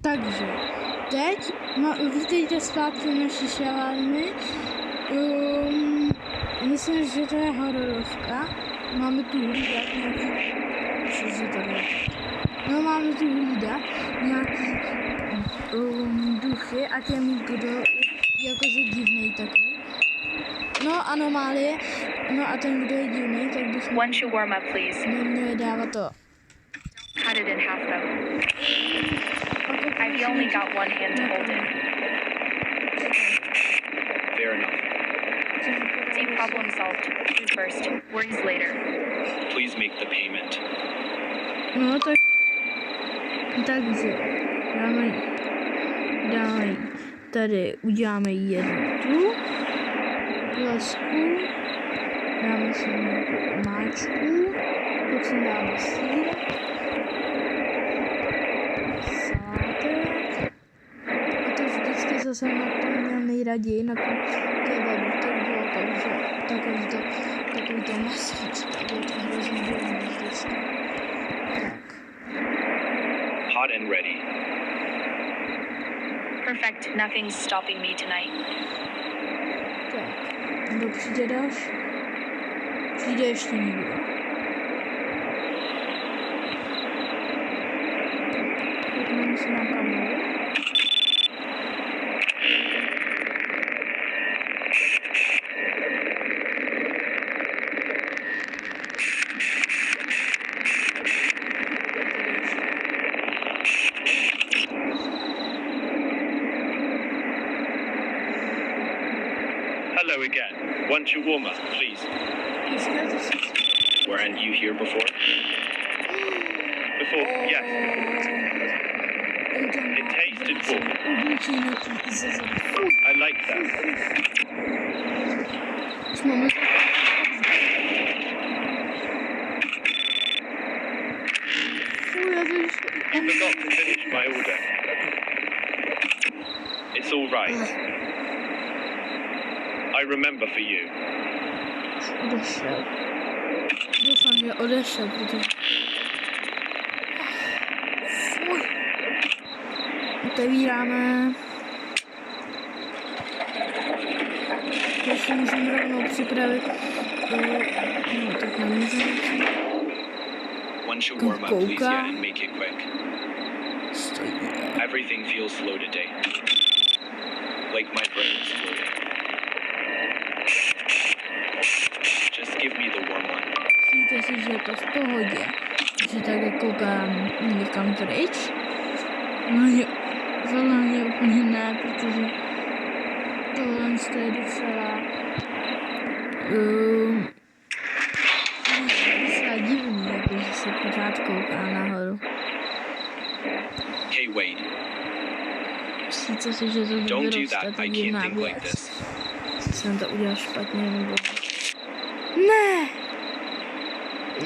Takže teď vítejte zpátky v naší šavárny. Myslím, že to je hororovka. Máme tu hlídat nějaký... Cože to je? No, máme tu hlídat nějaký duchy a těm, kdo jakože divnej takový. No, anomálie. No a ten, kdo je divnej, tak bychom... One should warm up, please. Neměli dávat to. Cut it in half, though. I've only got one hand to hold it. Fair enough. See, problem solved. Food first. Worries later. Please make the payment. No tak... Takže dáme tady uděláme jednu tu lesku, dáme si nějakou máčku, pak si dáme sír, salátek a to vždycky zase na to měl nejraději, na tom kebabu, to bylo takže takový to masíč, tak bylo to hrozně dobrý vždycky. Tak. Hot and ready. Perfect. Nothing's stopping me tonight. Tak, kdo přijde další? Přijde ještě někdo. Pojďme se na kameru. Hello again. Want your warm up, please? Weren't you here before? Before, yes. It tasted warm. I like that. I forgot to finish my order. It's all right. I remember for you. Odešel. Doufám, že odešel, protože... Fuj. Otevíráme. To si můžeme rovnou připravit. No, tak nemůžeme. Once you warm up, please, yeah, and make it quick. Stojí. Everything feels slow today. Like my brain is floating. Just give me the warm one. Myslíte si, že je to v pohodě? Že takhle koukám někam pryč? No, podle mě úplně ne, protože tohle je docela divný, jakože se pořád kouká nahoru. Hey, wait. Myslíte si, že to vyroste tak divná Like věc? this. Jsem to udělal špatně, nebo... Ne!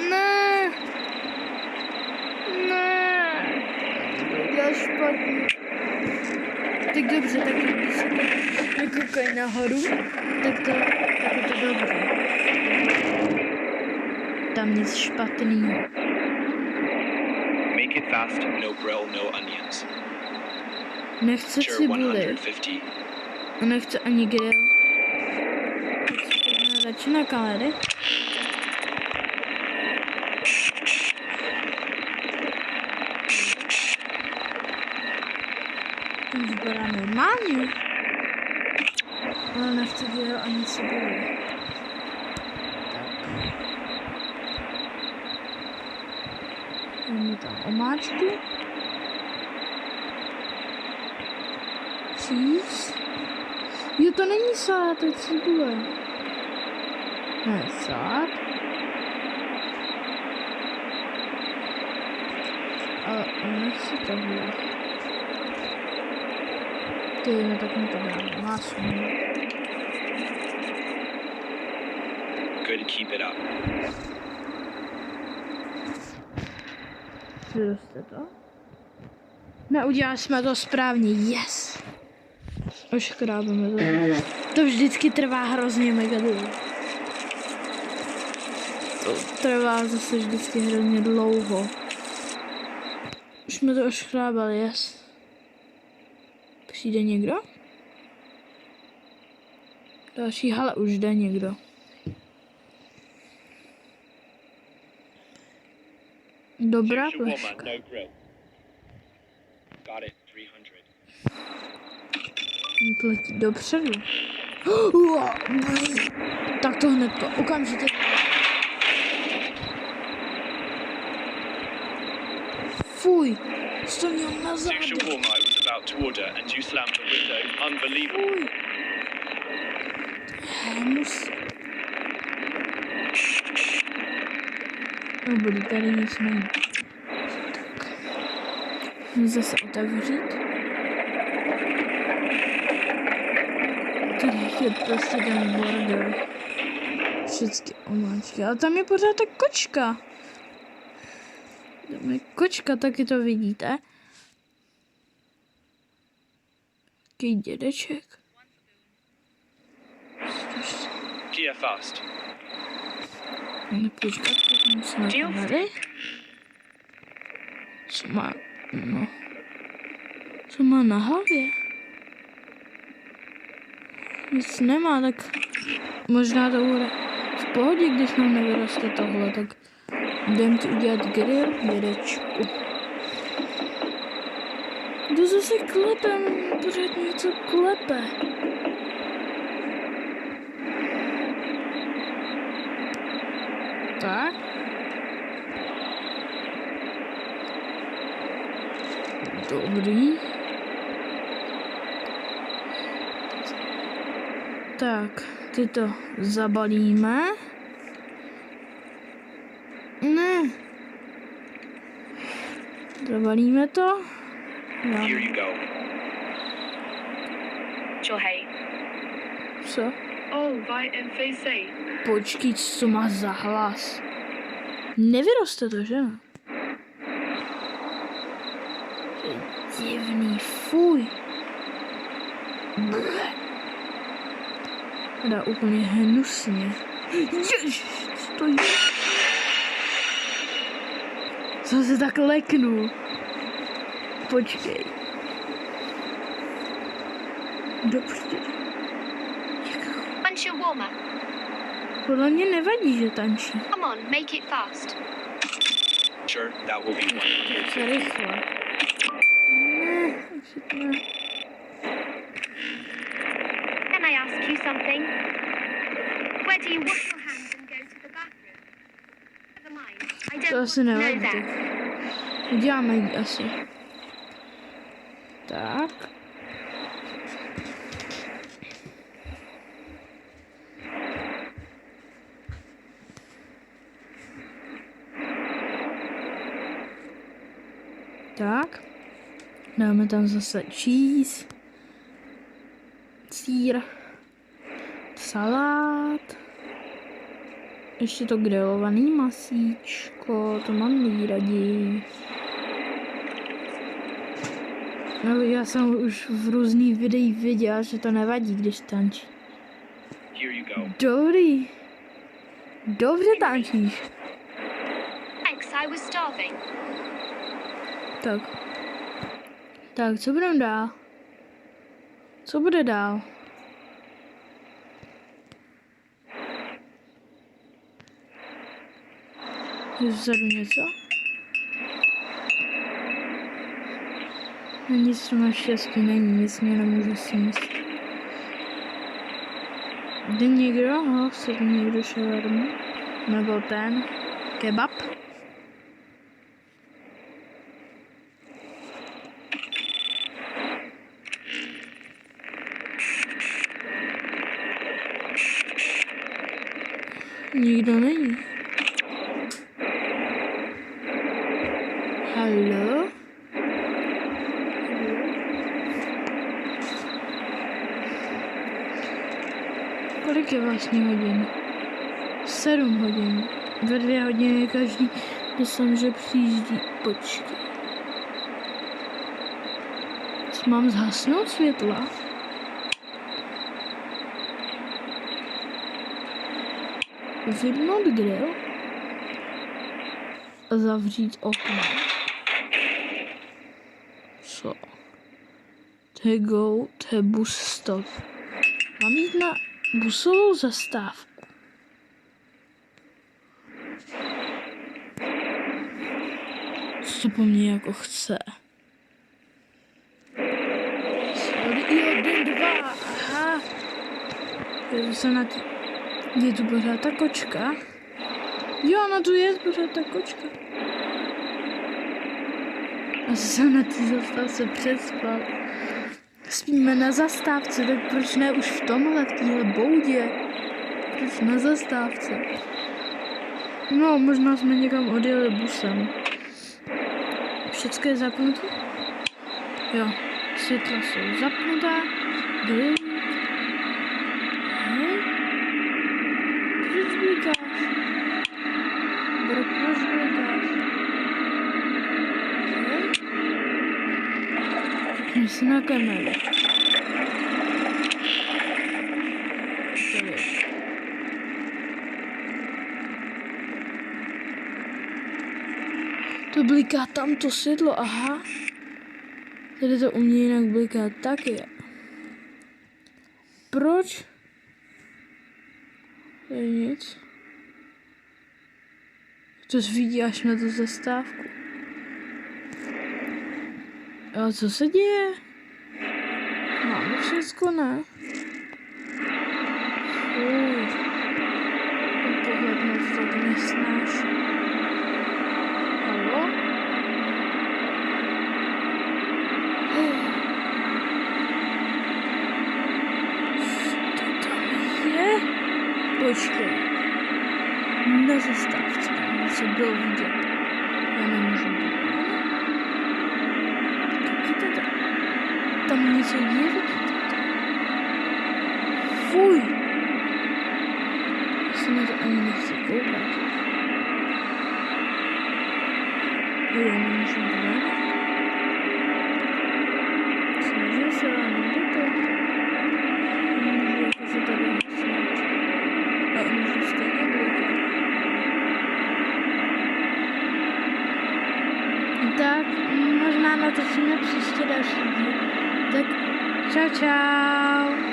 Ne! Ne! To udělal špatně. Tak dobře, tak když se to nekoukaj nahoru, tak je to dobře. Tam nic špatného. Make it fast, no grill, no onions. Nechce Sure, cibuli. 150. A nechce ani grill. Radši na kamery. To vypadá normálně. Ale nechce grill ani cibuli. Dáme tam omáčku. Cheese. Jo, to není salát, to je cibule. Ne, salát. Ale nechci tohle. No tak mi to dáme. Máslo. Good, keep it up. Přiroste to. Neudělali jsme to správně, yes. Oškrábeme to. To vždycky trvá hrozně mega dlouho. To trvá zase vždycky hrozně dlouho. Už jsme to oškrábali, yes. Přijde někdo? Další hala už jde někdo. Dobrá Shawarma, pleška. no grill. Got it. 300. Letí dopředu. Tak to hnedko, okamžitě. Fuj, co měl na zádu. Shawarma I was about to order and you slammed the window. Unbelievable. Fuj. Hnus. Dobrý, tady nic není. Tak. Zase otevřít. Tady je prostě ten bordel. Všechny omáčky. Ale tam je pořád ta kočka. Tam je kočka, taky to vidíte. Taký dědeček. Kia fast. Počkat, musíme tady. Co má, no. Co má na hlavě? Nic nemá, tak možná to bude v pohodě, když nám nevyroste tohle, tak jdem ti udělat grill, dědečku. Jdu zase klepem, pořád něco klepe. Tak. Dobrý. Tak, ty to zabalíme. Ne. Zabalíme to. Here you go. Jorge. Co? Oh, right in VC. Počkej, co má za hlas? Nevyroste to, že? To je divný, fuj. Dá úplně hnusně. Ježiš, co to je? Co se tak leknul? Počkej. Dobře. One shawarma. Podle mě nevadí, že tančí. Come on, make it fast. Sure, that will be 150. To rychle. Ne. Can I ask you something? Where do you wash your hands and go to the bathroom? Never mind. I don't To want asi to know nevadí. that. Uděláme ji asi. Tak. Tak. Dáme tam zase cheese. Sýr. Salát. Ještě to grilovaný masíčko, to mám nejraději. No, já jsem už v různých videích viděla, že to nevadí, když tančí. Here you go. Dobrý. Dobře tančíš. Thanks, I was starving. Tak. Tak, co budeme dál? Co bude dál? Je vzadu něco? No nic to naštěstí není, nic mě nemůžu sníst. Jde někdo? Chce tu někdo šawarmu? Nebo ten? Kebab? Nikdo není. Hallo? Kolik je vlastně hodin? 7 hodin. Ve 2 hodiny každý, když sem, že přijíždí. Počkej. Co mám zhasnout světla? Vypnout grill a zavřít okno. Co? To je go, to je bus stop. Mám jít na busovou zastávku. Co to po mně jako chce? Jeden, dva, aha. Je to se na ty... Je tu pořád ta kočka? Jo, no tu je pořád ta kočka. A jsem na té zastávce přespal. Spíme na zastávce, tak proč ne už v tomhle, v téhle boudě? Proč na zastávce? No, možná jsme někam odjeli busem. Všecko je zapnuté? Jo, světla jsou zapnutá. Kdy? Proč blikáš? Proč blikáš? Řekni si na kameru. To bliká tam to světlo, aha. Tady to u mě jinak bliká taky. Proč? To je nic. To svídí až na tu zastávku. A co se děje? Máme všecko, ne? Fuj. Ten pohled moc tak nesnáší. Halo? Co to tam je? Počkej. Na zastávce tam něco bylo vidět. Já nemůžu být. Tam něco je vidět. Fuj. Já se na to ani nechci koukat. Já nemůžu být. Snažím se, ale nejde to. Nemůžu jako se tady hlasnout. A můžu stejně blikat. Tak, možná natočíme příště další díl. Tak čau, čau.